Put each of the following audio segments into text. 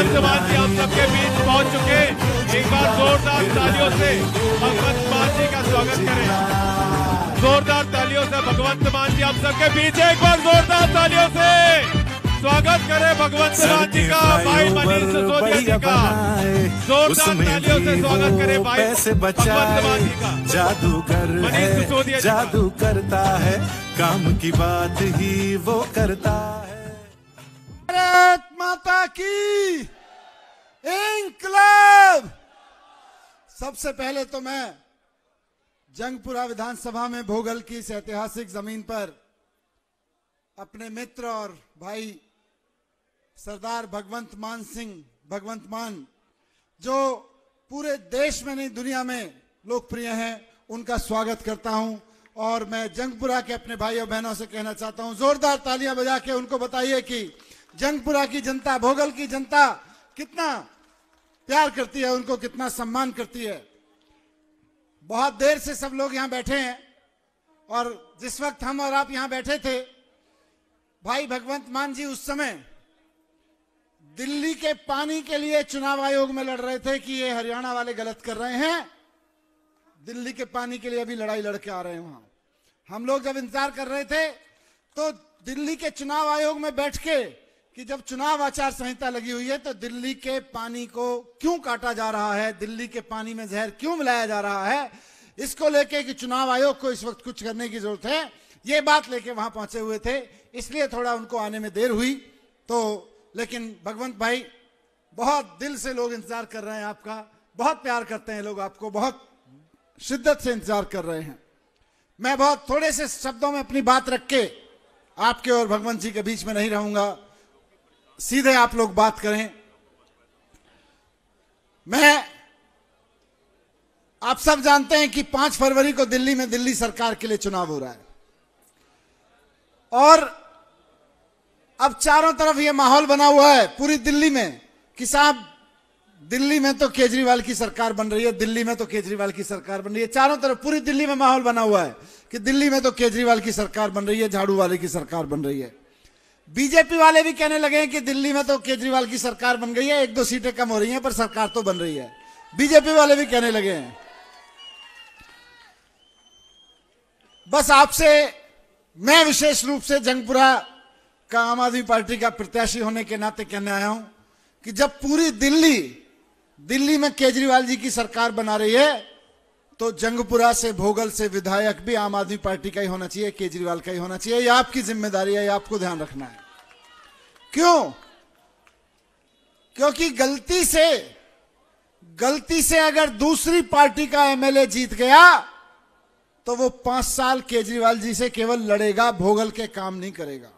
भगवंत मान जी हम सबके बीच पहुंच चुके। एक बार जोरदार तालियों से भगवंत मान जी का स्वागत करें। जोरदार तालियों से भगवंत मान जी हम सबके बीच, एक बार जोरदार तालियों से स्वागत करें भगवंत मान जी का। भाई मनीष सिसोदिया जी का जोरदार तालियों से स्वागत करें भाई भगवंत मान जी का। जादूगर है, जादू करता है, काम की बात ही वो करता है। भारत माता की इंकलाब। सबसे पहले तो मैं जंगपुरा विधानसभा में भोगल की इस ऐतिहासिक जमीन पर अपने मित्र और भाई सरदार भगवंत मान सिंह भगवंत मान, जो पूरे देश में नहीं दुनिया में लोकप्रिय हैं, उनका स्वागत करता हूं। और मैं जंगपुरा के अपने भाइयों बहनों से कहना चाहता हूं, जोरदार तालियां बजा के उनको बताइए कि जंगपुरा की जनता, भोगल की जनता कितना प्यार करती है, उनको कितना सम्मान करती है। बहुत देर से सब लोग यहां बैठे हैं और जिस वक्त हम और आप यहां बैठे थे, भाई भगवंत मान जी उस समय दिल्ली के पानी के लिए चुनाव आयोग में लड़ रहे थे कि ये हरियाणा वाले गलत कर रहे हैं। दिल्ली के पानी के लिए अभी लड़ाई लड़के आ रहे हैं वहां। हम लोग जब इंतजार कर रहे थे तो दिल्ली के चुनाव आयोग में बैठ के कि जब चुनाव आचार संहिता लगी हुई है तो दिल्ली के पानी को क्यों काटा जा रहा है, दिल्ली के पानी में जहर क्यों मिलाया जा रहा है, इसको लेके कि चुनाव आयोग को इस वक्त कुछ करने की जरूरत है, ये बात लेके वहां पहुंचे हुए थे। इसलिए थोड़ा उनको आने में देर हुई। तो लेकिन भगवंत भाई, बहुत दिल से लोग इंतजार कर रहे हैं आपका, बहुत प्यार करते हैं लोग आपको, बहुत शिद्दत से इंतजार कर रहे हैं। मैं बहुत थोड़े से शब्दों में अपनी बात रख के आपके और भगवंत जी के बीच में नहीं रहूंगा, सीधे आप लोग बात करें। मैं, आप सब जानते हैं कि 5 फरवरी को दिल्ली में दिल्ली सरकार के लिए चुनाव हो रहा है और अब चारों तरफ ये माहौल बना हुआ है पूरी दिल्ली में कि साहब दिल्ली में तो केजरीवाल की सरकार बन रही है, दिल्ली में तो केजरीवाल की सरकार बन रही है। चारों तरफ पूरी दिल्ली में माहौल बना हुआ है कि दिल्ली में तो केजरीवाल की सरकार बन रही है, झाड़ू वाले की सरकार बन रही है। बीजेपी वाले भी कहने लगे हैं कि दिल्ली में तो केजरीवाल की सरकार बन गई है, 1-2 सीटें कम हो रही हैं पर सरकार तो बन रही है। बीजेपी वाले भी कहने लगे हैं। बस आपसे मैं विशेष रूप से जंगपुरा का आम आदमी पार्टी का प्रत्याशी होने के नाते कहने आया हूं कि जब पूरी दिल्ली में केजरीवाल जी की सरकार बना रही है तो जंगपुरा से, भोगल से विधायक भी आम आदमी पार्टी का ही होना चाहिए, केजरीवाल का ही होना चाहिए। ये आपकी जिम्मेदारी है, ये आपको ध्यान रखना है। क्यों? क्योंकि गलती से अगर दूसरी पार्टी का एमएलए जीत गया तो वो 5 साल केजरीवाल जी से केवल लड़ेगा, भोगल के काम नहीं करेगा,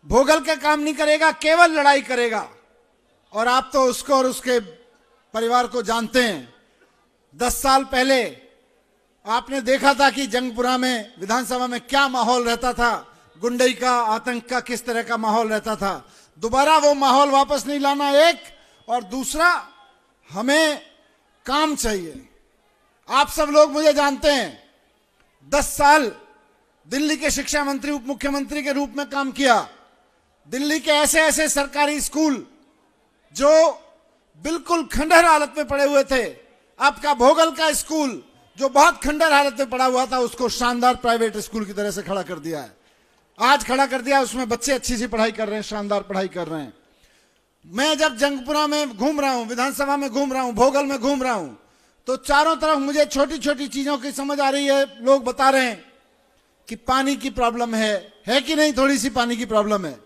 भोगल के काम नहीं करेगा, केवल लड़ाई करेगा। और आप तो उसको और उसके परिवार को जानते हैं। 10 साल पहले आपने देखा था कि जंगपुरा में विधानसभा में क्या माहौल रहता था, गुंडई का, आतंक का किस तरह का माहौल रहता था। दोबारा वो माहौल वापस नहीं लाना, एक, और दूसरा हमें काम चाहिए। आप सब लोग मुझे जानते हैं, 10 साल दिल्ली के शिक्षा मंत्री, उप मुख्यमंत्री के रूप में काम किया। दिल्ली के ऐसे ऐसे सरकारी स्कूल जो बिल्कुल खंडहर हालत में पड़े हुए थे, आपका भोगल का स्कूल जो बहुत खंडहर हालत में पड़ा हुआ था, उसको शानदार प्राइवेट स्कूल की तरह से खड़ा कर दिया है। आज खड़ा कर दिया, उसमें बच्चे अच्छी सी पढ़ाई कर रहे हैं, शानदार पढ़ाई कर रहे हैं। मैं जब जंगपुरा में घूम रहा हूं, विधानसभा में घूम रहा हूं, भोगल में घूम रहा हूं, तो चारों तरफ मुझे छोटी छोटी चीजों की समझ आ रही है। लोग बता रहे हैं कि पानी की प्रॉब्लम है कि नहीं? थोड़ी सी पानी की प्रॉब्लम है,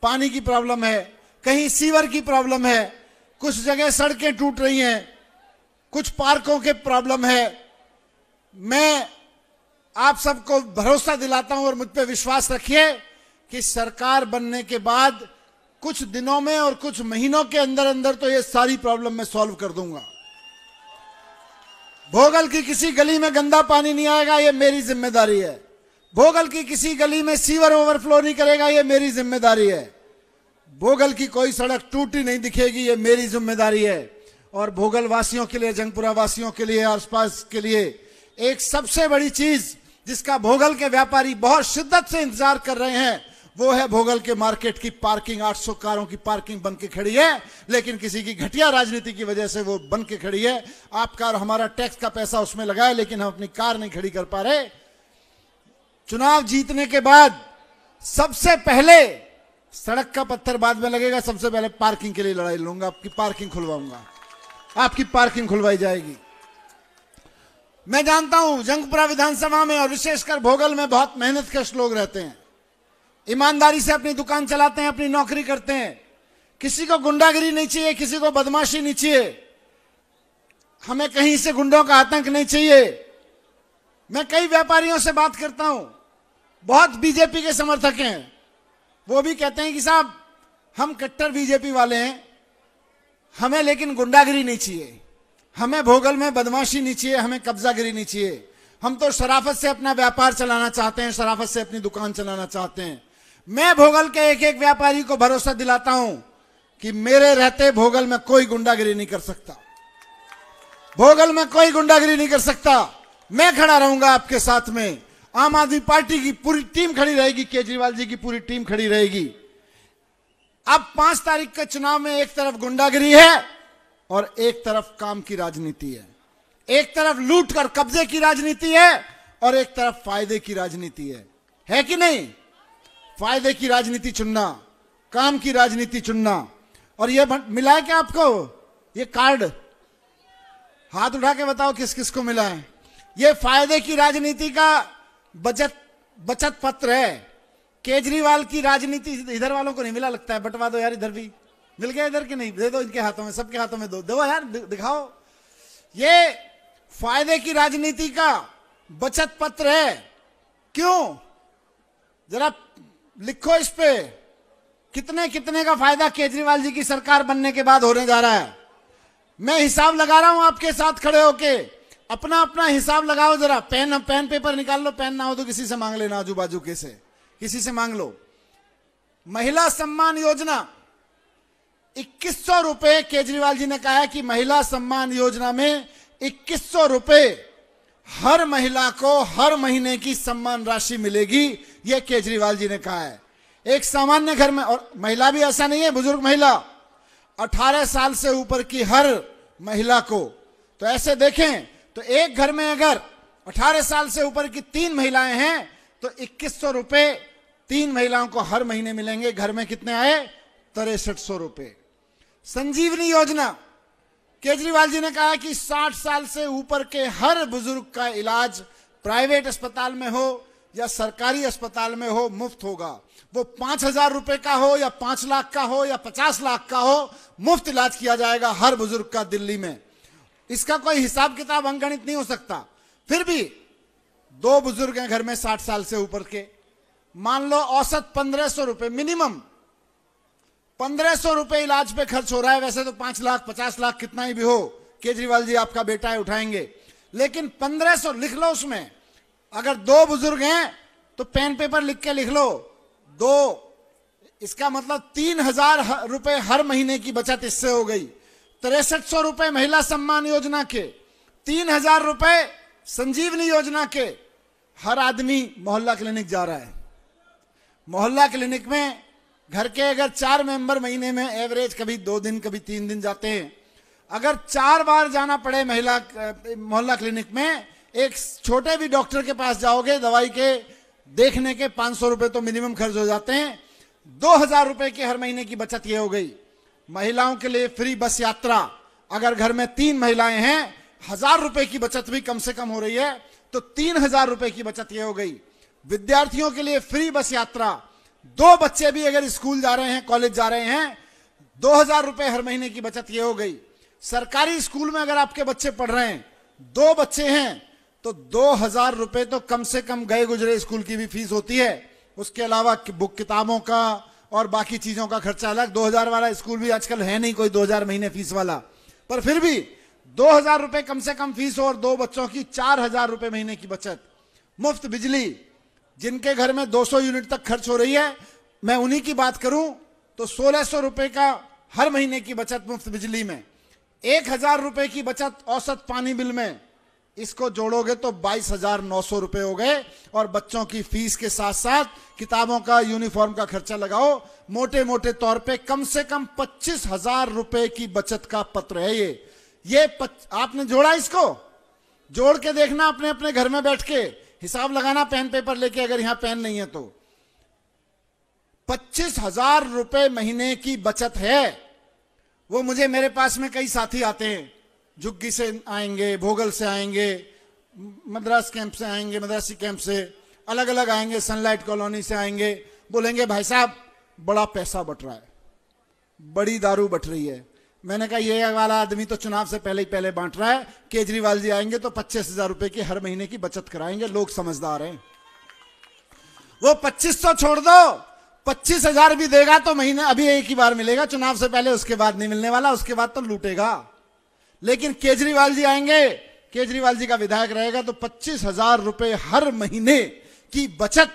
पानी की प्रॉब्लम है, कहीं सीवर की प्रॉब्लम है, कुछ जगह सड़कें टूट रही हैं, कुछ पार्कों के प्रॉब्लम है। मैं आप सबको भरोसा दिलाता हूं और मुझ पे विश्वास रखिए कि सरकार बनने के बाद कुछ दिनों में और कुछ महीनों के अंदर अंदर तो ये सारी प्रॉब्लम मैं सॉल्व कर दूंगा। भोगल की किसी गली में गंदा पानी नहीं आएगा, ये मेरी जिम्मेदारी है। भोगल की किसी गली में सीवर ओवरफ्लो नहीं करेगा, ये मेरी जिम्मेदारी है। भोगल की कोई सड़क टूटी नहीं दिखेगी, ये मेरी जिम्मेदारी है। और भोगल वासियों के लिए, जंगपुरा वासियों के लिए, आसपास के लिए एक सबसे बड़ी चीज जिसका भोगल के व्यापारी बहुत शिद्दत से इंतजार कर रहे हैं, वो है भोगल के मार्केट की पार्किंग। 800 कारों की पार्किंग बन के खड़ी है, लेकिन किसी की घटिया राजनीति की वजह से वो बन के खड़ी है। आपका और हमारा टैक्स का पैसा उसमें लगा है, लेकिन हम अपनी कार नहीं खड़ी कर पा रहे। चुनाव जीतने के बाद सबसे पहले सड़क का पत्थर बाद में लगेगा, सबसे पहले पार्किंग के लिए लड़ाई लूंगा। आपकी पार्किंग खुलवाऊंगा, आपकी पार्किंग खुलवाई जाएगी। मैं जानता हूं जंगपुरा विधानसभा में और विशेषकर भोगल में बहुत मेहनतकश लोग रहते हैं, ईमानदारी से अपनी दुकान चलाते हैं, अपनी नौकरी करते हैं। किसी को गुंडागिरी नहीं चाहिए, किसी को बदमाशी नहीं चाहिए, हमें कहीं से गुंडों का आतंक नहीं चाहिए। मैं कई व्यापारियों से बात करता हूं, बहुत बीजेपी के समर्थक हैं, वो भी कहते हैं कि साहब हम कट्टर बीजेपी वाले हैं, हमें लेकिन गुंडागिरी नहीं चाहिए, हमें भोगल में बदमाशी नहीं चाहिए, हमें कब्जागिरी नहीं चाहिए। हम तो शराफत से अपना व्यापार चलाना चाहते हैं, शराफत से अपनी दुकान चलाना चाहते हैं। मैं भोगल के एक एक व्यापारी को भरोसा दिलाता हूं कि मेरे रहते भोगल में कोई गुंडागिरी नहीं कर सकता, भोगल में कोई गुंडागिरी नहीं कर सकता। मैं खड़ा रहूंगा आपके साथ में, आम आदमी पार्टी की पूरी टीम खड़ी रहेगी, केजरीवाल जी की पूरी टीम खड़ी रहेगी। अब 5 तारीख के चुनाव में एक तरफ गुंडागिरी है और एक तरफ काम की राजनीति है, एक तरफ लूट कर कब्जे की राजनीति है और एक तरफ फायदे की राजनीति है कि नहीं? फायदे की राजनीति चुनना, काम की राजनीति चुनना। और ये मिला है क्या आपको ये कार्ड? हाथ उठा के बताओ किस किस को मिला है। ये फायदे की राजनीति का बचत पत्र है। केजरीवाल की राजनीति इधर वालों को नहीं मिला लगता है, बंटवा दो यार, इधर भी मिल गया, इधर के नहीं, दे दो इनके हाथों में, सबके हाथों में दो यार, दिखाओ। ये फायदे की राजनीति का बचत पत्र है। क्यों? जरा लिखो इस पे, कितने कितने का फायदा केजरीवाल जी की सरकार बनने के बाद होने जा रहा है। मैं हिसाब लगा रहा हूं आपके साथ खड़े होके, अपना अपना हिसाब लगाओ जरा। पेन पेपर निकाल लो, पेन ना हो तो किसी से मांग लेना, आजू बाजू के से किसी से मांग लो। महिला सम्मान योजना 2100 रुपए, केजरीवाल जी ने कहा है कि महिला सम्मान योजना में 2100 रुपए हर महिला को हर महीने की सम्मान राशि मिलेगी, यह केजरीवाल जी ने कहा है। एक सामान्य घर में, और महिला भी ऐसा नहीं है, बुजुर्ग महिला, 18 साल से ऊपर की हर महिला को। तो ऐसे देखें तो एक घर में अगर 18 साल से ऊपर की 3 महिलाएं हैं तो 2100 रुपए 3 महिलाओं को हर महीने मिलेंगे। घर में कितने आए? 6300 रुपए। संजीवनी योजना, केजरीवाल जी ने कहा कि 60 साल से ऊपर के हर बुजुर्ग का इलाज प्राइवेट अस्पताल में हो या सरकारी अस्पताल में हो, मुफ्त होगा। वो 5000 रुपए का हो या 5 लाख का हो या 50 लाख का हो, मुफ्त इलाज किया जाएगा हर बुजुर्ग का दिल्ली में। इसका कोई हिसाब किताब अंकगणित नहीं हो सकता। फिर भी 2 बुजुर्ग हैं घर में 60 साल से ऊपर के, मान लो औसत 1500 रुपए, मिनिमम 1500 रुपए इलाज पे खर्च हो रहा है। वैसे तो 5 लाख 50 लाख कितना ही भी हो, केजरीवाल जी आपका बेटा है, उठाएंगे, लेकिन 1500 लिख लो उसमें। अगर 2 बुजुर्ग हैं तो पेन पेपर लिख के लिख लो 2, इसका मतलब 3000 रुपए हर महीने की बचत इससे हो गई। 6300 रुपए महिला सम्मान योजना के, 3000 रुपए संजीवनी योजना के। हर आदमी मोहल्ला क्लिनिक जा रहा है। मोहल्ला क्लिनिक में घर के अगर 4 मेंबर महीने में एवरेज कभी 2 दिन कभी 3 दिन जाते हैं, अगर 4 बार जाना पड़े मोहल्ला क्लिनिक में, एक छोटे भी डॉक्टर के पास जाओगे, दवाई के देखने के 500 रुपए तो मिनिमम खर्च हो जाते हैं। 2000 रुपए की हर महीने की बचत ये हो गई। महिलाओं के लिए फ्री बस यात्रा, अगर घर में 3 महिलाएं हैं, 1000 रुपए की बचत भी कम से कम हो रही है, तो 3000 रुपए की बचत ये हो गई। विद्यार्थियों के लिए फ्री बस यात्रा, 2 बच्चे भी अगर स्कूल जा रहे हैं, कॉलेज जा रहे हैं, 2000 रुपए हर महीने की बचत ये हो गई। सरकारी स्कूल में अगर आपके बच्चे पढ़ रहे हैं, 2 बच्चे हैं, तो 2000 रुपए तो कम से कम गए गुजरे स्कूल की भी फीस होती है। उसके अलावा बुक किताबों का और बाकी चीजों का खर्चा अलग। 2000 वाला स्कूल भी आजकल है नहीं कोई 2000 महीने फीस वाला, पर फिर भी 2000 रुपए कम से कम फीस और 2 बच्चों की 4000 रुपए महीने की बचत। मुफ्त बिजली, जिनके घर में 200 यूनिट तक खर्च हो रही है, मैं उन्हीं की बात करूं तो 1600 रुपए का हर महीने की बचत मुफ्त बिजली में। 1000 रुपए की बचत औसत पानी बिल में, इसको जोड़ोगे तो 22,900 रुपए हो गए। और बच्चों की फीस के साथ साथ किताबों का, यूनिफॉर्म का खर्चा लगाओ, मोटे मोटे तौर पे कम से कम 25,000 रुपए की बचत का पत्र है ये। आपने जोड़ा, इसको जोड़ के देखना अपने अपने घर में बैठ के, हिसाब लगाना पेन पेपर लेके, अगर यहां पेन नहीं है तो 25,000 रुपए महीने की बचत है। वो मुझे, मेरे पास में कई साथी आते हैं, झुग्गी से आएंगे, भोगल से आएंगे, मद्रास कैंप से आएंगे, मद्रासी कैंप से, अलग अलग आएंगे, सनलाइट कॉलोनी से आएंगे, बोलेंगे भाई साहब बड़ा पैसा बट रहा है, बड़ी दारू बट रही है। मैंने कहा ये वाला आदमी तो चुनाव से पहले ही पहले बांट रहा है, केजरीवाल जी आएंगे तो 25,000 रुपए की हर महीने की बचत कराएंगे, लोग समझदार हैं। वो 2500 छोड़ दो, 25,000 भी देगा तो महीने अभी एक ही बार मिलेगा, चुनाव से पहले, उसके बाद नहीं मिलने वाला, उसके बाद तो लूटेगा। लेकिन केजरीवाल जी आएंगे, केजरीवाल जी का विधायक रहेगा तो 25,000 रुपए हर महीने की बचत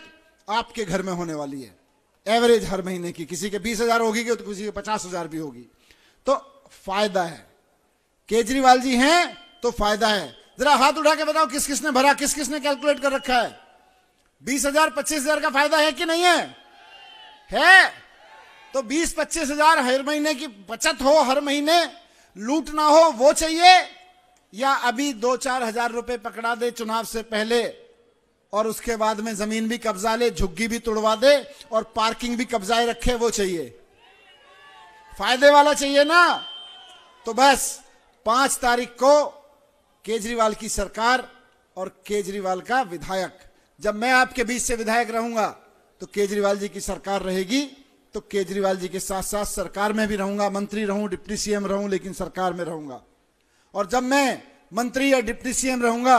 आपके घर में होने वाली है, एवरेज हर महीने की। किसी के 20,000 होगी तो किसी के 50,000 भी होगी, तो फायदा है। केजरीवाल जी हैं तो फायदा है। जरा हाथ उठा के बताओ किस किसने भरा, किस किसने कैलकुलेट कर रखा है? 20,000 25,000 का फायदा है कि नहीं है? तो 20-25,000 हर महीने की बचत हो, हर महीने लूट ना हो, वो चाहिए, या अभी 2-4 हजार रुपए पकड़ा दे चुनाव से पहले और उसके बाद में जमीन भी कब्जा ले, झुग्गी भी तुड़वा दे और पार्किंग भी कब्जाए रखे, वो चाहिए? फायदे वाला चाहिए ना। तो बस 5 तारीख को केजरीवाल की सरकार और केजरीवाल का विधायक, जब मैं आपके बीच से विधायक रहूंगा तो केजरीवाल जी की सरकार रहेगी, तो केजरीवाल जी के साथ साथ सरकार में भी रहूंगा, मंत्री रहूं, डिप्टी सीएम रहूं, लेकिन सरकार में रहूंगा। और जब मैं मंत्री या डिप्टी सीएम रहूंगा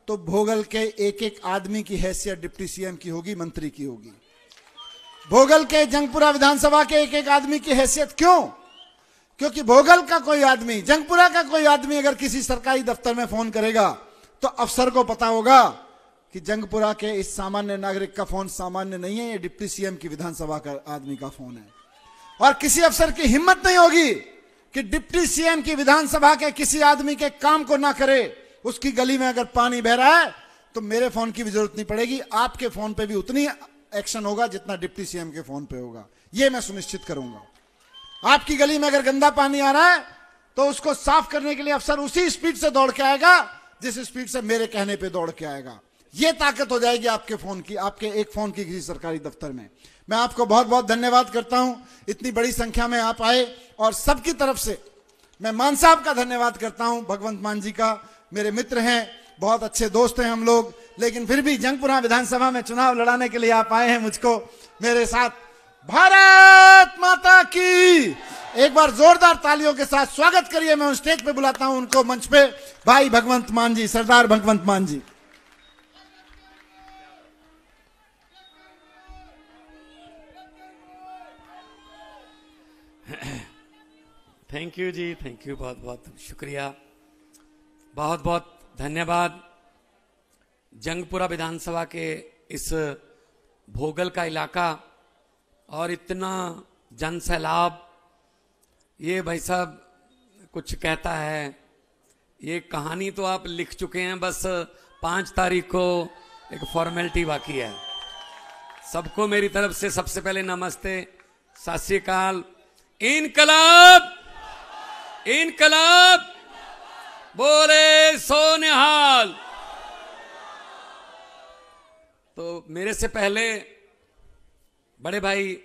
तो भोगल के एक एक आदमी की हैसियत डिप्टी सीएम की होगी, मंत्री की होगी। भोगल के जंगपुरा विधानसभा के एक एक आदमी की हैसियत क्यों? क्योंकि भोगल का कोई आदमी, जंगपुरा का कोई आदमी अगर किसी सरकारी दफ्तर में फोन करेगा तो अफसर को पता होगा कि जंगपुरा के इस सामान्य नागरिक का फोन सामान्य नहीं है, ये डिप्टी सीएम की विधानसभा का आदमी का फोन है। और किसी अफसर की हिम्मत नहीं होगी कि डिप्टी सीएम की विधानसभा के किसी आदमी के काम को ना करे। उसकी गली में अगर पानी बह रहा है तो मेरे फोन की भी जरूरत नहीं पड़ेगी, आपके फोन पे भी उतनी एक्शन होगा जितना डिप्टी सीएम के फोन पे होगा, ये मैं सुनिश्चित करूंगा। आपकी गली में अगर गंदा पानी आ रहा है तो उसको साफ करने के लिए अफसर उसी स्पीड से दौड़ के आएगा जिस स्पीड से मेरे कहने पे दौड़ के आएगा। ये ताकत हो जाएगी आपके फोन की, आपके एक फोन की किसी सरकारी दफ्तर में। मैं आपको बहुत बहुत धन्यवाद करता हूं, इतनी बड़ी संख्या में आप आए, और सबकी तरफ से मैं मान साहब का धन्यवाद करता हूं, भगवंत मान जी का, मेरे मित्र हैं, बहुत अच्छे दोस्त हैं हम लोग, लेकिन फिर भी जंगपुरा विधानसभा में चुनाव लड़ाने के लिए आप आए हैं मुझको मेरे साथ। भारत माता की एक बार जोरदार तालियों के साथ स्वागत करिए। मैं स्टेज पे बुलाता हूं उनको, मंच पे, भाई भगवंत मान जी, सरदार भगवंत मान जी। थैंक यू जी, थैंक यू, बहुत बहुत शुक्रिया, बहुत बहुत धन्यवाद। जंगपुरा विधानसभा के इस भोगल का इलाका और इतना जन सैलाब, ये भाई साहब कुछ कहता है। ये कहानी तो आप लिख चुके हैं, बस 5 तारीख को एक फॉर्मेलिटी बाकी है। सबको मेरी तरफ से सबसे पहले नमस्ते, सत श्री अकाल। इनकलाब इनकलाब बोले सोनिहाल। तो मेरे से पहले बड़े भाई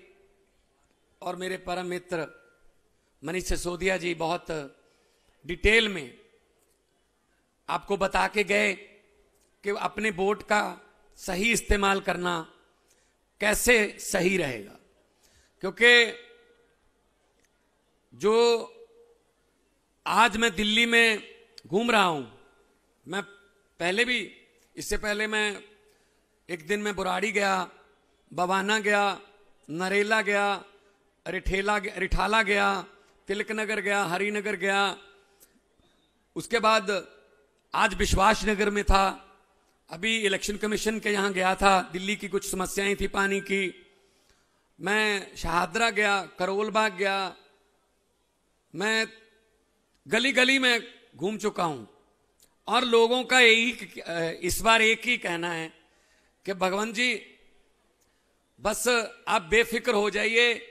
और मेरे परम मित्र मनीष सिसोदिया जी बहुत डिटेल में आपको बता के गए कि अपने वोट का सही इस्तेमाल करना कैसे सही रहेगा। क्योंकि जो आज मैं दिल्ली में घूम रहा हूं, मैं पहले भी, इससे पहले मैं एक दिन मैं बुराड़ी गया, बवाना गया, नरेला गया, रिठाला गया, तिलक नगर गया, हरिनगर गया, उसके बाद आज विश्वास नगर में था, अभी इलेक्शन कमीशन के यहां गया था, दिल्ली की कुछ समस्याएं थी पानी की, मैं शहादरा गया, करोल बाग गया, मैं गली गली में घूम चुका हूं। और लोगों का यही इस बार एक ही कहना है कि भगवंत जी बस आप बेफिक्र हो जाइए,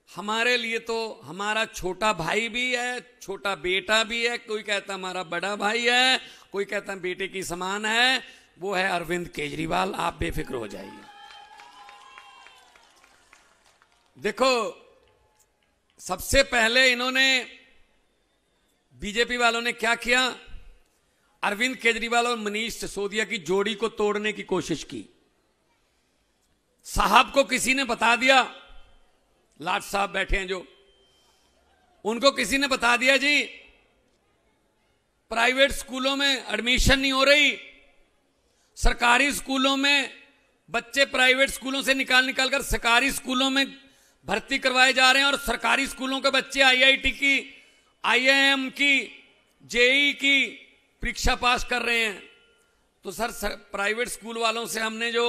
हमारे लिए तो हमारा छोटा भाई भी है, छोटा बेटा भी है, कोई कहता हमारा बड़ा भाई है, कोई कहता बेटे की समान है, वो है अरविंद केजरीवाल, आप बेफिक्र हो जाइए। देखो, सबसे पहले इन्होंने बीजेपी वालों ने क्या किया, अरविंद केजरीवाल और मनीष सिसोदिया की जोड़ी को तोड़ने की कोशिश की। साहब को किसी ने बता दिया, लाट साहब बैठे हैं जो, उनको किसी ने बता दिया जी प्राइवेट स्कूलों में एडमिशन नहीं हो रही, सरकारी स्कूलों में बच्चे प्राइवेट स्कूलों से निकाल कर सरकारी स्कूलों में भर्ती करवाए जा रहे हैं, और सरकारी स्कूलों के बच्चे आईआईटी की, आईआईएम की, जेई की परीक्षा पास कर रहे हैं। तो सर प्राइवेट स्कूल वालों से हमने जो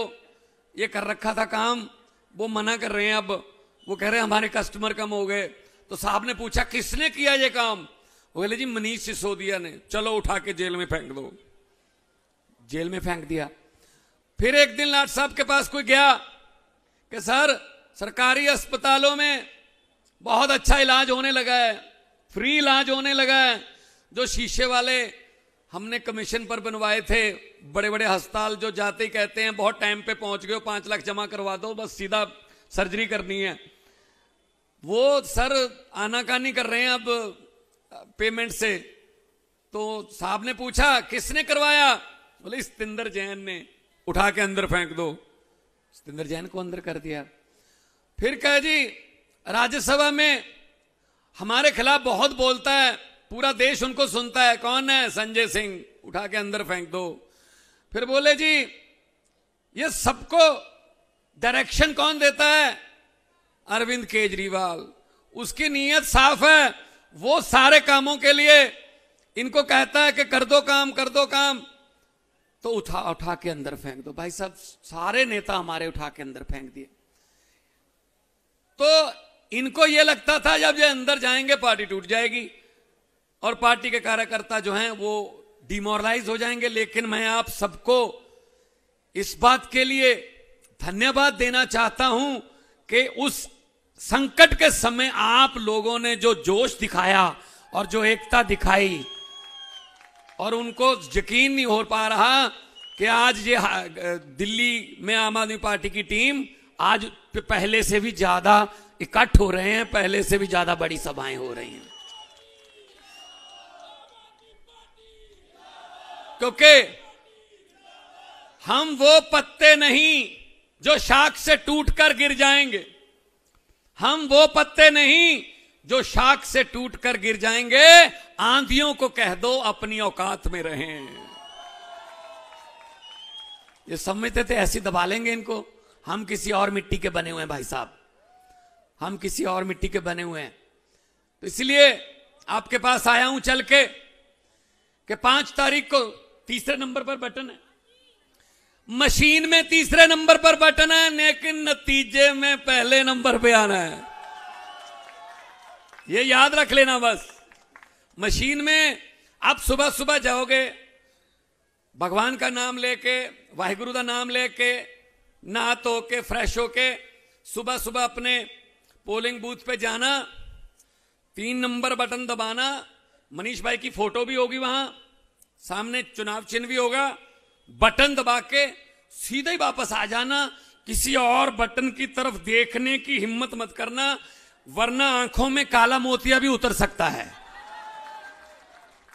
ये कर रखा था काम, वो मना कर रहे हैं। अब वो कह रहे हैं हमारे कस्टमर कम हो गए। तो साहब ने पूछा किसने किया ये काम, वो बोले जी मनीष सिसोदिया ने, चलो उठा के जेल में फेंक दो। जेल में फेंक दिया। फिर एक दिन लाट साहब के पास कोई गया कि सर सरकारी अस्पतालों में बहुत अच्छा इलाज होने लगा है, फ्री इलाज होने लगा है, जो शीशे वाले हमने कमीशन पर बनवाए थे, बड़े बड़े अस्पताल जो जाते ही कहते हैं बहुत टाइम पे पहुंच गए, 5 लाख जमा करवा दो, बस सीधा सर्जरी करनी है, वो सर आनाकानी कर रहे हैं अब पेमेंट से। तो साहब ने पूछा किसने करवाया, बोले सतिंदर जैन ने, उठा के अंदर फेंक दो। सतिंदर जैन को अंदर कर दिया। फिर कहे जी राज्यसभा में हमारे खिलाफ बहुत बोलता है, पूरा देश उनको सुनता है, कौन है, संजय सिंह, उठा के अंदर फेंक दो। फिर बोले जी ये सबको डायरेक्शन कौन देता है, अरविंद केजरीवाल, उसकी नीयत साफ है, वो सारे कामों के लिए इनको कहता है कि कर दो काम, कर दो काम, तो उठा के अंदर फेंक दो। भाई साहब सारे नेता हमारे उठा के अंदर फेंक दिए। तो इनको यह लगता था जब ये अंदर जाएंगे पार्टी टूट जाएगी और पार्टी के कार्यकर्ता जो हैं वो डिमोरलाइज हो जाएंगे। लेकिन मैं आप सबको इस बात के लिए धन्यवाद देना चाहता हूं कि उस संकट के समय आप लोगों ने जो जोश दिखाया और जो एकता दिखाई, और उनको यकीन नहीं हो पा रहा कि आज ये दिल्ली में आम आदमी पार्टी की टीम आज पहले से भी ज्यादा इकट्ठ हो रहे हैं, पहले से भी ज्यादा बड़ी सभाएं हो रही हैं, क्योंकि हम वो पत्ते नहीं जो शाख से टूटकर गिर जाएंगे, हम वो पत्ते नहीं जो शाख से टूटकर गिर जाएंगे। आंधियों को कह दो अपनी औकात में रहें। ये समझते थे ऐसी दबा लेंगे इनको, हम किसी और मिट्टी के बने हुए हैं भाई साहब, हम किसी और मिट्टी के बने हुए हैं। तो इसलिए आपके पास आया हूं चल के कि 5 तारीख को तीसरे नंबर पर बटन है, मशीन में तीसरे नंबर पर बटन है, लेकिन नतीजे में पहले नंबर पे आना है। ये याद रख लेना बस। मशीन में आप सुबह सुबह जाओगे, भगवान का नाम लेके, वाहिगुरु का नाम लेके, नहा धो के फ्रेश होके सुबह सुबह अपने पोलिंग बूथ पे जाना, 3 नंबर बटन दबाना, मनीष भाई की फोटो भी होगी वहां, सामने चुनाव चिन्ह भी होगा, बटन दबा के सीधे ही वापस आ जाना। किसी और बटन की तरफ देखने की हिम्मत मत करना, वरना आंखों में काला मोतिया भी उतर सकता है।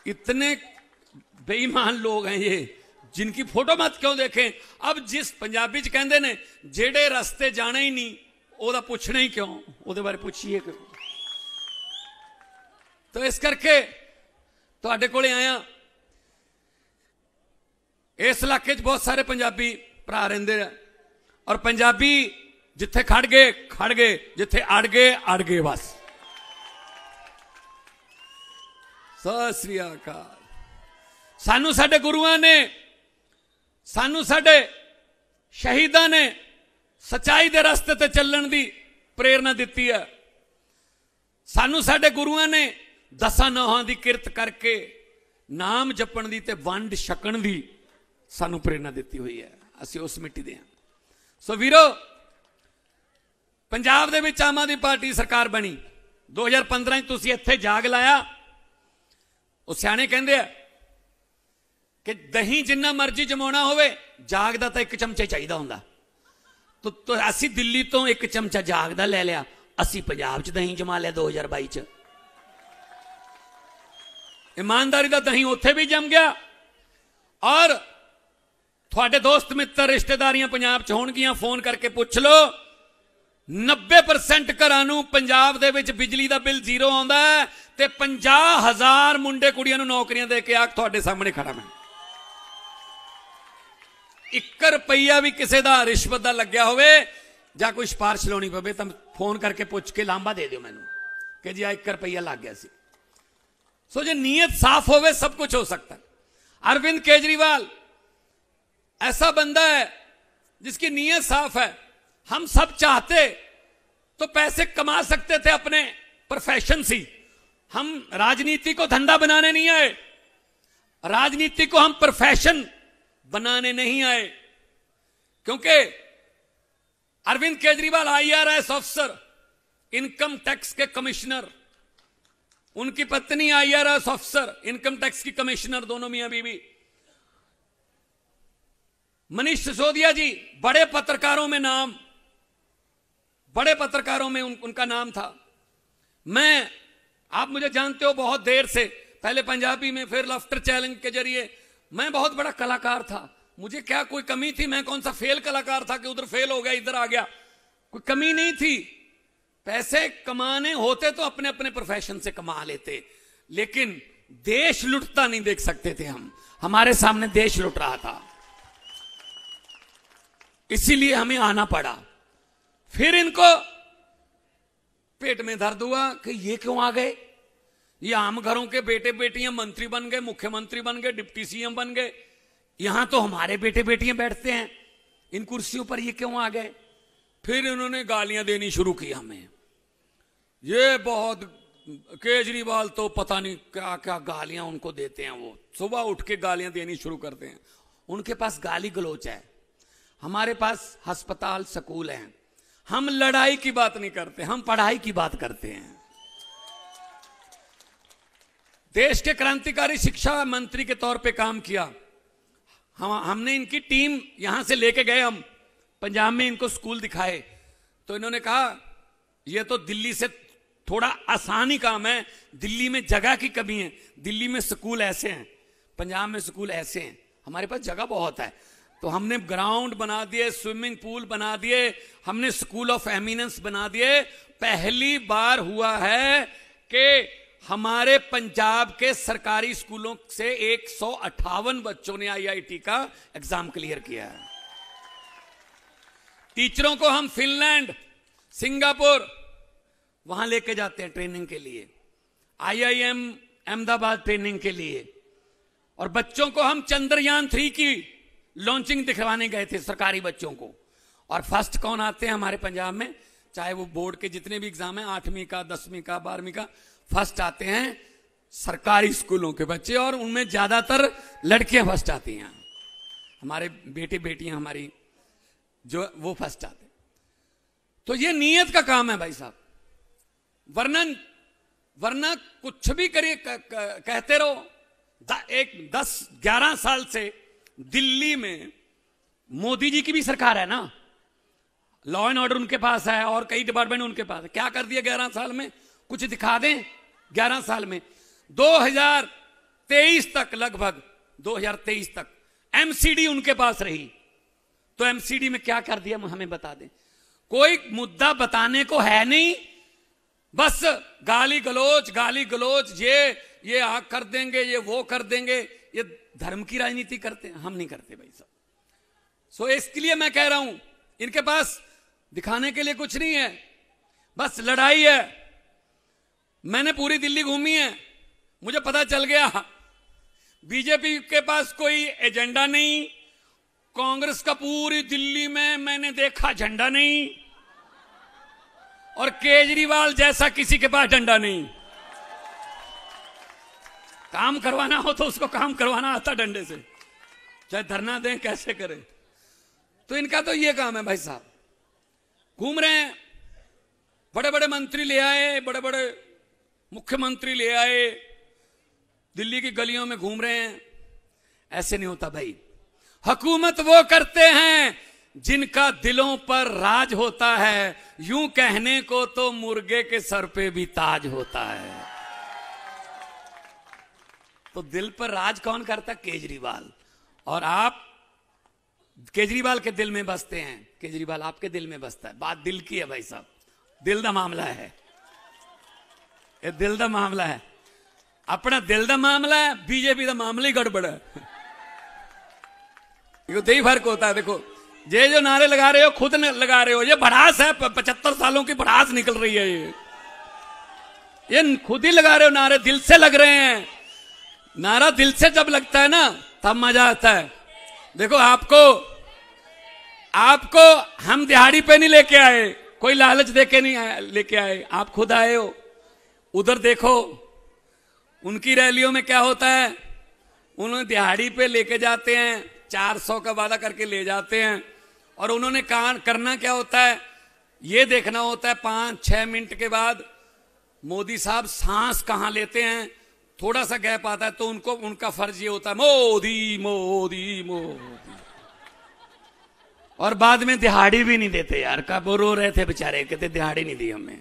इतने बेईमान लोग हैं ये, जिनकी फोटो मत क्यों देखें। अब जिस पंजाबी च कहंदे ने जेड़े रास्ते जाना ही नहीं ओदा पुछना ही क्यों, ओदे बारे पुछिए क्यों। तो इस करके तुहाडे कोले आया। इस इलाके बहुत सारे पंजाबी भरा रहिंदे हैं, और पंजाबी जिथे खड़ गए, जिथे अड़ गए बस। सत श्री अकाल। सानू साडे गुरुआं ने, सानू साडे शहीदां ने सच्चाई दे रास्ते ते चलण दी प्रेरणा दित्ती है। सानू साडे गुरुआं ने 10 नौहां दी किरत करके नाम जपण दी ते वंड छकण दी सानू प्रेरणा दी हुई है। असीं उस मिट्टी दे हां। सो वीरो, पंजाब दे विच आम आदमी पार्टी सरकार बनी 2015 च तुसीं इत्थे जाग लाया। वो सियाणे कहंदे आ कि दही जिन्ना मर्जी जमाना होवे, जाग दा तां 1 चमचा चाहिदा हुंदा। तो असीं दिल्ली तो 1 चमचा जाग दा ले लिया, असीं पंजाब च दही जमा लिया 2022 च। ईमानदारी दा दही उत्थे भी जम गया। और थोड़े दोस्त मित्र रिश्तेदारियां पंजाब च होणगियां, फोन करके पूछ लो, 90% घरां नूं पंजाब दे विच बिजली दा बिल 0 आउंदा है ते 50,000 मुंडे कुड़ियां नूं नौकरियां दे के आ तुहाडे सामने खड़ा मैं। 1 रुपया भी किसी का रिश्वत का लग्या होवे जां कोई सिफारिश लाउणी पवे तां फोन करके पूछ के लांबा दे दिओ मैनूं कि जी 1 रुपया लग गया सी। सो जो नीयत साफ होवे सब कुछ हो सकता है। अरविंद केजरीवाल ऐसा बंदा है जिसकी नीयत साफ है। हम सब चाहते तो पैसे कमा सकते थे अपने प्रोफेशन से। हम राजनीति को धंधा बनाने नहीं आए, राजनीति को हम प्रोफेशन बनाने नहीं आए। क्योंकि Arvind Kejriwal IRS officer, income tax के कमिश्नर, उनकी पत्नी IRS ऑफिसर, इनकम टैक्स की कमिश्नर, दोनों मियां बीवी। मनीष सिसोदिया जी बड़े पत्रकारों में नाम, बड़े पत्रकारों में उनका नाम था। मैं, आप मुझे जानते हो बहुत देर से, पहले पंजाबी में फिर लाफ्टर चैलेंज के जरिए। मैं बहुत बड़ा कलाकार था, मुझे क्या कोई कमी थी? मैं कौन सा फेल कलाकार था कि उधर फेल हो गया इधर आ गया? कोई कमी नहीं थी। पैसे कमाने होते तो अपने अपने प्रोफेशन से कमा लेते, लेकिन देश लुटता नहीं देख सकते थे हम। हमारे सामने देश लुट रहा था, इसीलिए हमें आना पड़ा। फिर इनको पेट में दर्द हुआ कि ये क्यों आ गए? ये आम घरों के बेटे बेटियां मंत्री बन गए, मुख्यमंत्री बन गए, डिप्टी CM बन गए। यहां तो हमारे बेटे बेटियां बैठते हैं इन कुर्सियों पर, ये क्यों आ गए? फिर इन्होंने गालियां देनी शुरू की हमें। ये बहुत, केजरीवाल तो पता नहीं क्या क्या गालियां उनको देते हैं। वो सुबह उठ के गालियां देनी शुरू करते हैं। उनके पास गाली गलोच है, हमारे पास अस्पताल स्कूल हैं। हम लड़ाई की बात नहीं करते, हम पढ़ाई की बात करते हैं। देश के क्रांतिकारी शिक्षा मंत्री के तौर पे काम किया। हमने इनकी टीम यहां से लेके गए, हम पंजाब में इनको स्कूल दिखाए। तो इन्होंने कहा यह तो दिल्ली से थोड़ा आसानी काम है, दिल्ली में जगह की कमी है, दिल्ली में स्कूल ऐसे हैं, पंजाब में स्कूल ऐसे हैं, हमारे पास जगह बहुत है। तो हमने ग्राउंड बना दिए, स्विमिंग पूल बना दिए, हमने स्कूल ऑफ एमिनेंस बना दिए। पहली बार हुआ है कि हमारे पंजाब के सरकारी स्कूलों से 158 बच्चों ने IIT का एग्जाम क्लियर किया है। टीचरों को हम फिनलैंड, सिंगापुर वहां लेके जाते हैं ट्रेनिंग के लिए, IIM अहमदाबाद ट्रेनिंग के लिए। और बच्चों को हम चंद्रयान 3 की लॉन्चिंग दिखवाने गए थे सरकारी बच्चों को। और फर्स्ट कौन आते हैं हमारे पंजाब में, चाहे वो बोर्ड के जितने भी एग्जाम हैं, 8वीं का, 10वीं का, 12वीं का, फर्स्ट आते हैं सरकारी स्कूलों के बच्चे। और उनमें ज्यादातर लड़कियां फर्स्ट आती हैं। हमारे बेटे बेटियां हमारी जो वो फर्स्ट आते। तो ये नीयत का काम है भाई साहब, वरना कुछ भी करिए, कहते रहो। 10-11 साल से दिल्ली में मोदी जी की भी सरकार है ना, लॉ एंड ऑर्डर उनके पास है और कई डिपार्टमेंट उनके पास है। क्या कर दिया 11 साल में? कुछ दिखा दें। 11 साल में 2023 तक, लगभग 2023 तक MCD उनके पास रही। तो MCD में क्या कर दिया हमें बता दें। कोई मुद्दा बताने को है नहीं, बस गाली गलोच, ये आग कर देंगे, ये वो कर देंगे। ये धर्म की राजनीति करते हैं, हम नहीं करते भाई साहब। सो इसके लिए मैं कह रहा हूं, इनके पास दिखाने के लिए कुछ नहीं है, बस लड़ाई है। मैंने पूरी दिल्ली घूमी है, मुझे पता चल गया बीजेपी के पास कोई एजेंडा नहीं, कांग्रेस का पूरी दिल्ली में मैंने देखा झंडा नहीं, और केजरीवाल जैसा किसी के पास डंडा नहीं। काम करवाना हो तो उसको काम करवाना आता डंडे से, चाहे धरना दें कैसे करें। तो इनका तो ये काम है भाई साहब, घूम रहे हैं, बड़े बड़े मंत्री ले आए, बड़े बड़े मुख्यमंत्री ले आए, दिल्ली की गलियों में घूम रहे हैं। ऐसे नहीं होता भाई। हुकूमत वो करते हैं जिनका दिलों पर राज होता है, यूं कहने को तो मुर्गे के सर पे भी ताज होता है। तो दिल पर राज कौन करता? केजरीवाल। और आप केजरीवाल के दिल में बसते हैं, केजरीवाल आपके दिल में बसता है। बात दिल की है भाई साहब, दिल दा मामला है, ये दिल दा मामला है। अपना दिल दा मामला है, बीजेपी का मामला ही गड़बड़ है। यही फर्क होता है। देखो ये जो नारे लगा रहे हो खुद लगा रहे हो, ये भड़ास है, 75 सालों की भड़ास निकल रही है। ये खुद ही लगा रहे हो नारे, दिल से लग रहे हैं। नारा दिल से जब लगता है ना तब मजा आता है। देखो आपको हम दिहाड़ी पे नहीं लेके आए, कोई लालच देके नहीं लेके आए, आप खुद आए हो। उधर देखो उनकी रैलियों में क्या होता है, उन्होंने दिहाड़ी पे लेके जाते हैं, 400 का वादा करके ले जाते हैं। और उन्होंने करना क्या होता है, ये देखना होता है 5-6 मिनट के बाद मोदी साहब सांस कहां लेते हैं, थोड़ा सा गैप आता है तो उनका फर्ज ये होता है मोदी मोदी मोदी। और बाद में दिहाड़ी भी नहीं देते यार, कब रो रहे थे बेचारे, कहते दिहाड़ी नहीं दी हमें।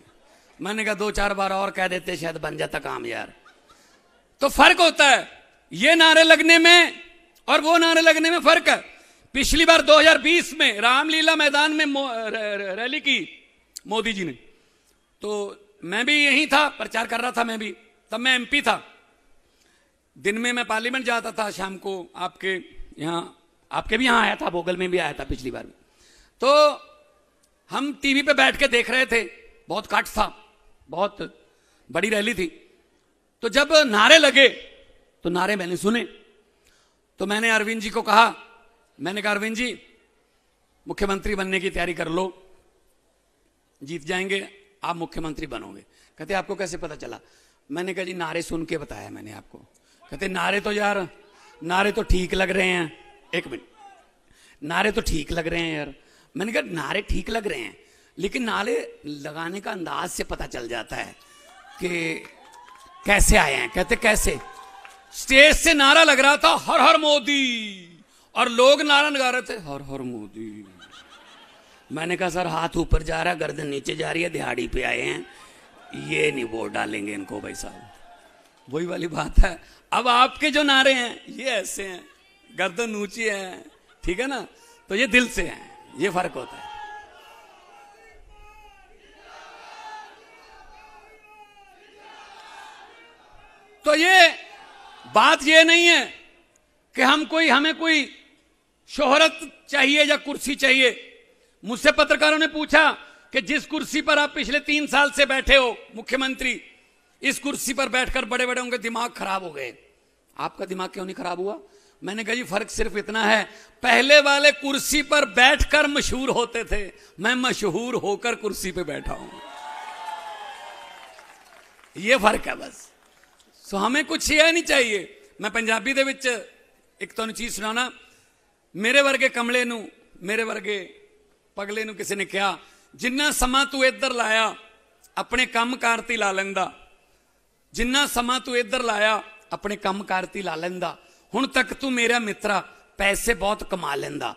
मैंने कहा 2-4 बार और कह देते शायद बन जाता काम यार। तो फर्क होता है ये नारे लगने में और वो नारे लगने में फर्क है। पिछली बार 2020 में रामलीला मैदान में रैली की मोदी जी ने, तो मैं भी यहीं था, प्रचार कर रहा था मैं भी, तब मैं एमपी था। दिन में मैं पार्लियामेंट जाता था, शाम को आपके यहाँ, आपके भी यहाँ आया था, भोगल में भी आया था पिछली बार। तो हम टीवी पे बैठ के देख रहे थे, बहुत काट था, बहुत बड़ी रैली थी। तो जब नारे लगे तो नारे मैंने सुने, तो मैंने अरविंद जी को कहा, मैंने कहा अरविंद जी मुख्यमंत्री बनने की तैयारी कर लो, जीत जाएंगे आप मुख्यमंत्री बनोगे। कहते आपको कैसे पता चला? मैंने कहा जी नारे सुन के बताया मैंने आपको। कहते नारे तो ठीक लग रहे हैं। एक मिनट, नारे तो ठीक लग रहे हैं यार। मैंने कहा नारे ठीक लग रहे हैं, लेकिन नारे लगाने का अंदाज से पता चल जाता है कि कैसे आए हैं। कहते कैसे? स्टेज से नारा लग रहा था हर हर मोदी, और लोग नारा लगा रहे थे हर हर मोदी। मैंने कहा सर हाथ ऊपर जा रहा है, गर्दन नीचे जा रही है, दिहाड़ी पे आए हैं, ये नहीं वोट डालेंगे इनको भाई साहब। वही वाली बात है। अब आपके जो नारे हैं ये ऐसे हैं, गर्दन ऊंची है, ठीक है ना, तो ये दिल से है, ये फर्क होता है। तो ये बात ये नहीं है कि हमें कोई शोहरत चाहिए या कुर्सी चाहिए। मुझसे पत्रकारों ने पूछा कि जिस कुर्सी पर आप पिछले 3 साल से बैठे हो मुख्यमंत्री, इस कुर्सी पर बैठकर बड़े बड़े उनके दिमाग खराब हो गए, आपका दिमाग क्यों नहीं खराब हुआ? मैंने कहा जी फर्क सिर्फ इतना है, पहले वाले कुर्सी पर बैठकर मशहूर होते थे, मैं मशहूर होकर कुर्सी पे बैठा हूं, ये फर्क है बस। सो हमें कुछ ये नहीं चाहिए। मैं पंजाबी दे विच एक तुहानूं चीज सुनाना। मेरे वर्गे कमले नूं, मेरे वर्गे पगले नूं किसी ने कहा, जिन्ना समा तू इधर लाया अपने कम कारती ला लैंदा, जिन्ना समा तू इधर लाया अपने कम कारती ला लैंदा, हुण तक तू मेरा मित्रा पैसे बहुत कमा लैंदा,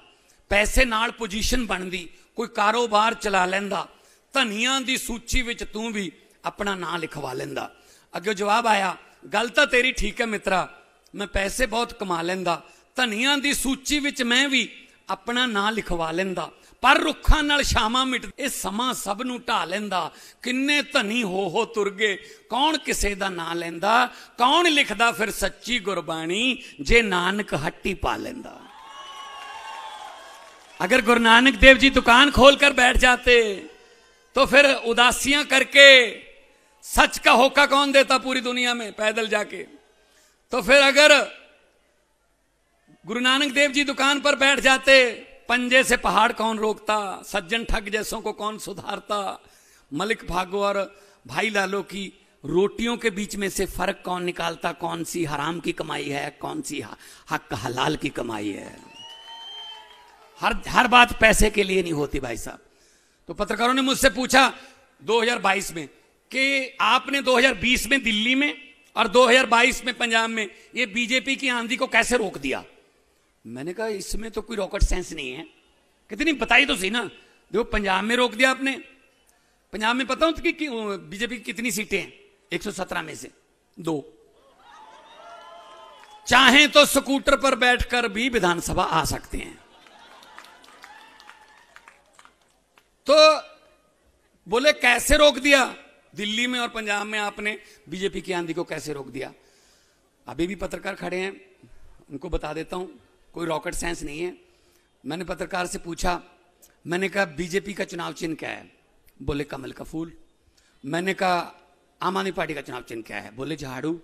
पैसे नाल पोजीशन बनदी, कोई कारोबार चला लैंदा, धनिया दी सूची विच तू भी अपना नाम लिखवा लैंदा। अगे जवाब आया, गल तां तेरी ठीक है मित्रा, मैं पैसे बहुत कमा लैंदा, धनिया दी सूची विच मैं भी अपना नाम लिखवा लैंदा, पर रुखां नाल छावां मिट इह समां सब नूं ढा लैंदा, किन्ने धनी हो तुर गए, कौन किसे दा नां लैंदा, कौन लिखदा फिर सच्ची गुरबाणी, जे नानक हट्टी पा लैंदा। अगर गुरु नानक देव जी दुकान खोलकर बैठ जाते तो फिर उदासियां करके सच का होका कौन देता पूरी दुनिया में पैदल जाके? तो फिर अगर गुरु नानक देव जी दुकान पर बैठ जाते, पंजे से पहाड़ कौन रोकता, सज्जन ठग जैसों को कौन सुधारता, मलिक भागो और भाई लालो की रोटियों के बीच में से फर्क कौन निकालता, कौन सी हराम की कमाई है, कौन सी हक हलाल की कमाई है। हर बात पैसे के लिए नहीं होती भाई साहब। तो पत्रकारों ने मुझसे पूछा 2022 में कि आपने 2020 में दिल्ली में और 2022 में पंजाब में ये बीजेपी की आंधी को कैसे रोक दिया। मैंने कहा इसमें तो कोई रॉकेट साइंस नहीं है। कितनी बताई तो सही ना। देखो पंजाब में रोक दिया आपने। पंजाब में पता हो कि बीजेपी की कितनी सीटें हैं? 117 में से 2। चाहें तो स्कूटर पर बैठकर भी विधानसभा आ सकते हैं। तो बोले कैसे रोक दिया दिल्ली में और पंजाब में आपने बीजेपी की आंधी को कैसे रोक दिया। अभी भी पत्रकार खड़े हैं, उनको बता देता हूं, कोई रॉकेट साइंस नहीं है। मैंने पत्रकार से पूछा, मैंने कहा बीजेपी का चुनाव चिन्ह क्या है? बोले कमल का फूल। मैंने कहा आम आदमी पार्टी का चुनाव चिन्ह क्या है? बोले झाड़ू।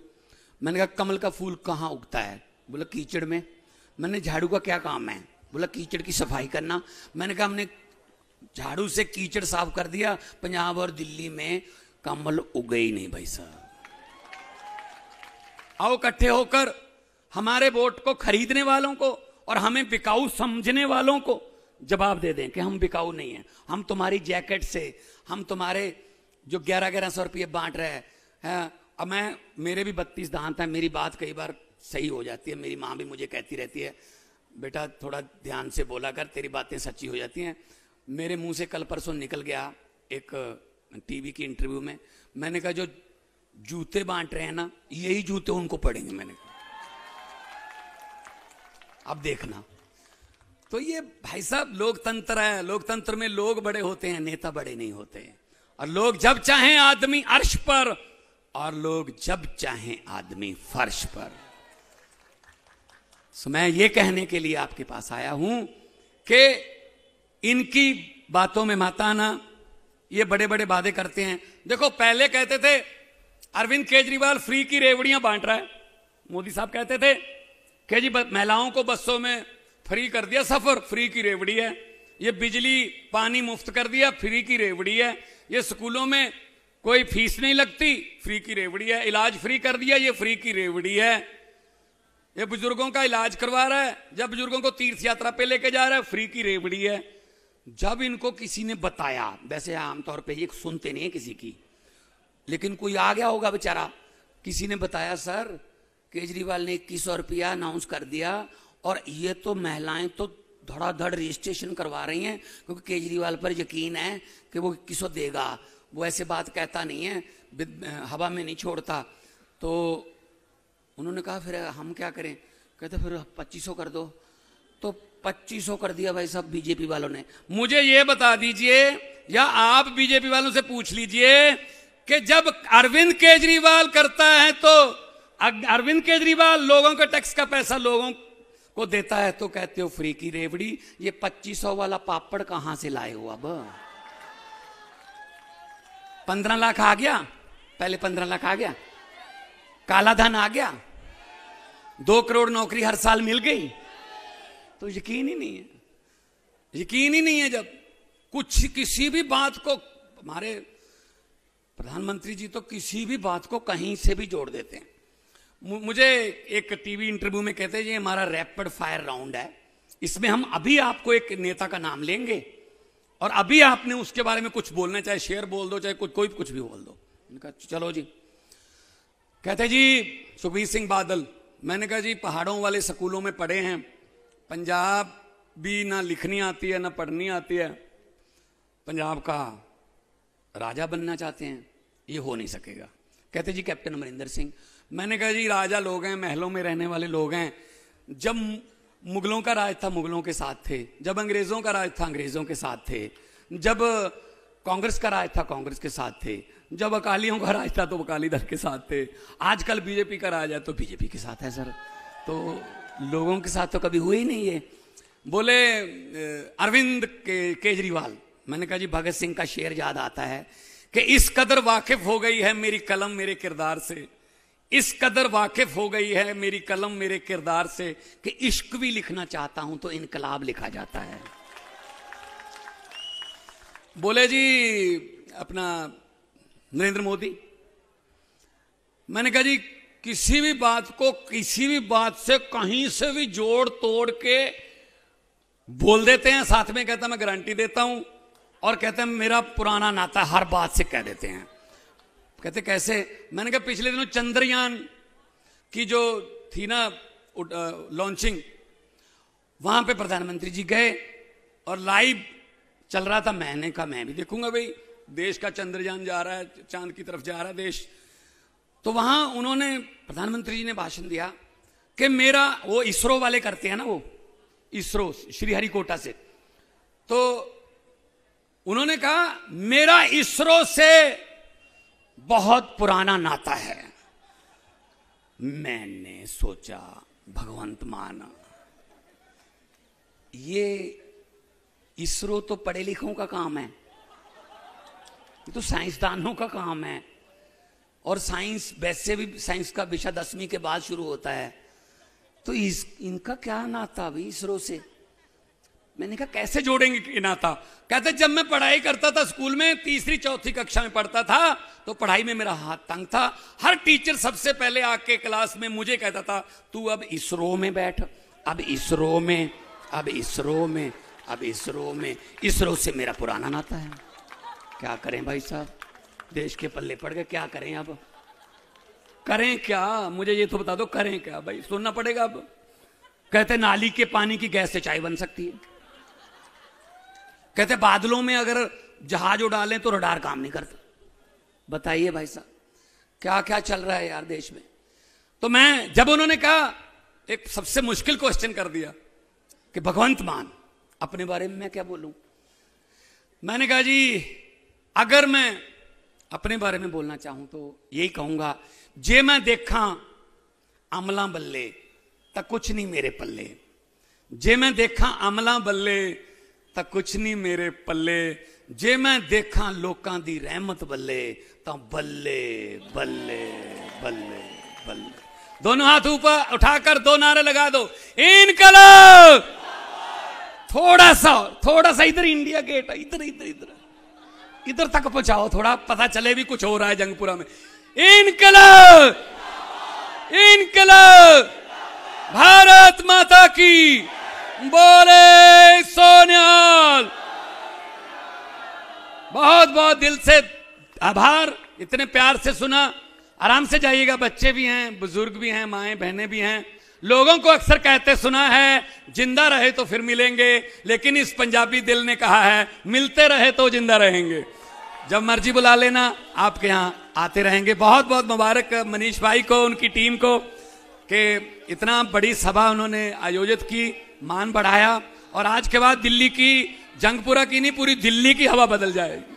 मैंने कहा कमल का फूल कहाँ उगता है? बोला कीचड़ में। मैंने झाड़ू का क्या काम है? बोला कीचड़ की सफाई करना। मैंने कहा हमने झाड़ू से कीचड़ साफ कर दिया, पंजाब और दिल्ली में कमल उगे ही नहीं भाई साहब। आओ इकट्ठे होकर हमारे वोट को खरीदने वालों को और हमें बिकाऊ समझने वालों को जवाब दे दें कि हम बिकाऊ नहीं हैं। हम तुम्हारी जैकेट से, हम तुम्हारे जो 1100 रुपये बांट रहे हैं। अब मेरे भी 32 दांत हैं, मेरी बात कई बार सही हो जाती है। मेरी माँ भी मुझे कहती रहती है बेटा थोड़ा ध्यान से बोला कर, तेरी बातें सच्ची हो जाती हैं। मेरे मुंह से कल परसों निकल गया एक टीवी की इंटरव्यू में, मैंने कहा जो जूते बांट रहे हैं ना, यही जूते उनको पड़ेंगे। मैंने कहा अब देखना। तो ये भाई साहब लोकतंत्र है। लोकतंत्र में लोग बड़े होते हैं, नेता बड़े नहीं होते। और लोग जब चाहें आदमी अर्श पर और लोग जब चाहें आदमी फर्श पर। तो मैं ये कहने के लिए आपके पास आया हूं कि इनकी बातों में मत आना। ये बड़े बड़े वादे करते हैं। देखो पहले कहते थे अरविंद केजरीवाल फ्री की रेवड़ियां बांट रहा है। मोदी साहब कहते थे कि जी महिलाओं को बसों में फ्री कर दिया सफर, फ्री की रेवड़ी है। ये बिजली पानी मुफ्त कर दिया, फ्री की रेवड़ी है। ये स्कूलों में कोई फीस नहीं लगती, फ्री की रेवड़ी है। इलाज फ्री कर दिया, ये फ्री की रेवड़ी है। ये बुजुर्गों का इलाज करवा रहा है, जब बुजुर्गों को तीर्थ यात्रा पे लेके जा रहा है, फ्री की रेवड़ी है। जब इनको किसी ने बताया, वैसे आमतौर पे ये सुनते नहीं है किसी की, लेकिन कोई आ गया होगा बेचारा, किसी ने बताया सर केजरीवाल ने 2100 रुपया अनाउंस कर दिया और ये तो महिलाएं तो धड़ाधड़ रजिस्ट्रेशन करवा रही हैं क्योंकि केजरीवाल पर यकीन है कि वो 2100 देगा। वो ऐसे बात कहता नहीं है, हवा में नहीं छोड़ता। तो उन्होंने कहा फिर हम क्या करें? कहते फिर 2500 कर दो। तो 2500 कर दिया भाई साहब बीजेपी वालों ने। मुझे ये बता दीजिए या आप बीजेपी वालों से पूछ लीजिए कि जब अरविंद केजरीवाल करता है तो अरविंद केजरीवाल लोगों के टैक्स का पैसा लोगों को देता है तो कहते हो फ्री की रेवड़ी। ये 2500 वाला पापड़ कहां से लाए हो? अब 15 लाख आ गया, पहले 15 लाख आ गया, काला धन आ गया, 2 करोड़ नौकरी हर साल मिल गई। तो यकीन ही नहीं है, यकीन ही नहीं है। जब कुछ किसी भी बात को, हमारे प्रधानमंत्री जी तो किसी भी बात को कहीं से भी जोड़ देते हैं। मुझे एक टीवी इंटरव्यू में कहते हैं ये हमारा रैपिड फायर राउंड है, इसमें हम अभी आपको एक नेता का नाम लेंगे और अभी आपने उसके बारे में कुछ बोलना है, चाहे शेर बोल दो, चाहे कोई कुछ भी बोल दो। मैंने कहा चलो जी। कहते जी सुखबीर सिंह बादल। मैंने कहा जी पहाड़ों वाले स्कूलों में पढ़े हैं, पंजाब भी ना लिखनी आती है ना पढ़नी आती है, पंजाब का राजा बनना चाहते हैं, ये हो नहीं सकेगा। कहते जी कैप्टन अमरिंदर सिंह। मैंने कहा जी राजा लोग हैं, महलों में रहने वाले लोग हैं। जब मुगलों का राज था मुगलों के साथ थे, जब अंग्रेजों का राज था अंग्रेजों के साथ थे, जब कांग्रेस का राज था कांग्रेस के साथ थे, जब अकालियों का राज था तो अकाली दल के साथ थे, आजकल बीजेपी का राज है तो बीजेपी के साथ है सर। तो लोगों के साथ तो कभी हुए ही नहीं है। बोले अरविंद केजरीवाल। मैंने कहा जी भगत सिंह का शेर याद आता है कि इस कदर वाकिफ हो गई है मेरी कलम मेरे किरदार से, इस कदर वाकिफ हो गई है मेरी कलम मेरे किरदार से कि इश्क भी लिखना चाहता हूं तो इनकलाब लिखा जाता है। बोले जी अपना नरेंद्र मोदी। मैंने कहा जी किसी भी बात को किसी भी बात से कहीं से भी जोड़ तोड़ के बोल देते हैं, साथ में कहता मैं गारंटी देता हूं, और कहते हैं मेरा पुराना नाता, हर बात से कह देते हैं। कहते कैसे? मैंने कहा पिछले दिनों चंद्रयान की जो थी ना लॉन्चिंग, वहां पे प्रधानमंत्री जी गए और लाइव चल रहा था। मैंने कहा मैं भी देखूंगा भाई, देश का चंद्रयान जा रहा है, चांद की तरफ जा रहा है देश। तो वहां उन्होंने प्रधानमंत्री जी ने भाषण दिया कि मेरा, वो इसरो वाले करते हैं ना, वो इसरो श्रीहरिकोटा से, तो उन्होंने कहा मेरा इसरो से बहुत पुराना नाता है। मैंने सोचा भगवंत मान, ये इसरो तो पढ़े लिखों का काम है, ये तो साइंसदानों का काम है, और साइंस वैसे भी साइंस का विषय 10वीं के बाद शुरू होता है, तो इनका क्या नाता भी इसरो से? मैंने कहा कैसे जोड़ेंगे नाता? कहते जब मैं पढ़ाई करता था स्कूल में, 3री 4थी कक्षा में पढ़ता था, तो पढ़ाई में मेरा हाथ तंग था। हर टीचर सबसे पहले आके क्लास में मुझे कहता था तू अब इसरो में बैठ, अब इसरो में, अब इसरो में, अब इसरो में। इसरो से मेरा पुराना नाता है। क्या करें भाई साहब, देश के पल्ले पड़ गए, क्या करें अब? करें क्या? मुझे ये तो बता दो, करें क्या भाई? सुनना पड़ेगा अब। कहते नाली के पानी की गैस से चाय बन सकती है। कहते बादलों में अगर जहाज उड़ालें तो रडार काम नहीं करता। बताइए भाई साहब क्या क्या चल रहा है यार देश में। तो मैं, जब उन्होंने कहा, एक सबसे मुश्किल क्वेश्चन कर दिया कि भगवंत मान अपने बारे में मैं क्या बोलूं। मैंने कहा जी अगर मैं अपने बारे में बोलना चाहूं तो यही कहूंगा, जे मैं देखा अमला बल्ले तक कुछ नहीं मेरे पल्ले, जे मैं देखा अमला बल्ले तक कुछ नहीं मेरे पल्ले, जे मैं देखा लोकां दी रहमत बल्ले तो बल्ले बल्ले बल्ले बल्ले। दोनों हाथ ऊपर उठाकर 2 नारे लगा दो, इनकलाब। थोड़ा सा इधर इंडिया गेट, इधर इधर इधर इधर तक पहुंचाओ, थोड़ा पता चले भी कुछ हो रहा है जंगपुरा में। इनकलाब, इनकलाब, भारत माता की बोले सोनियाल। बहुत बहुत दिल से आभार, इतने प्यार से सुना। आराम से जाइएगा, बच्चे भी हैं, बुजुर्ग भी हैं, माएं बहनें भी हैं। लोगों को अक्सर कहते सुना है जिंदा रहे तो फिर मिलेंगे, लेकिन इस पंजाबी दिल ने कहा है मिलते रहे तो जिंदा रहेंगे। जब मर्जी बुला लेना, आपके यहाँ आते रहेंगे। बहुत बहुत मुबारक मनीष भाई को, उनकी टीम को, कि इतना बड़ी सभा उन्होंने आयोजित की, मान बढ़ाया, और आज के बाद दिल्ली की, जंगपुरा की नहीं पूरी दिल्ली की हवा बदल जाएगी।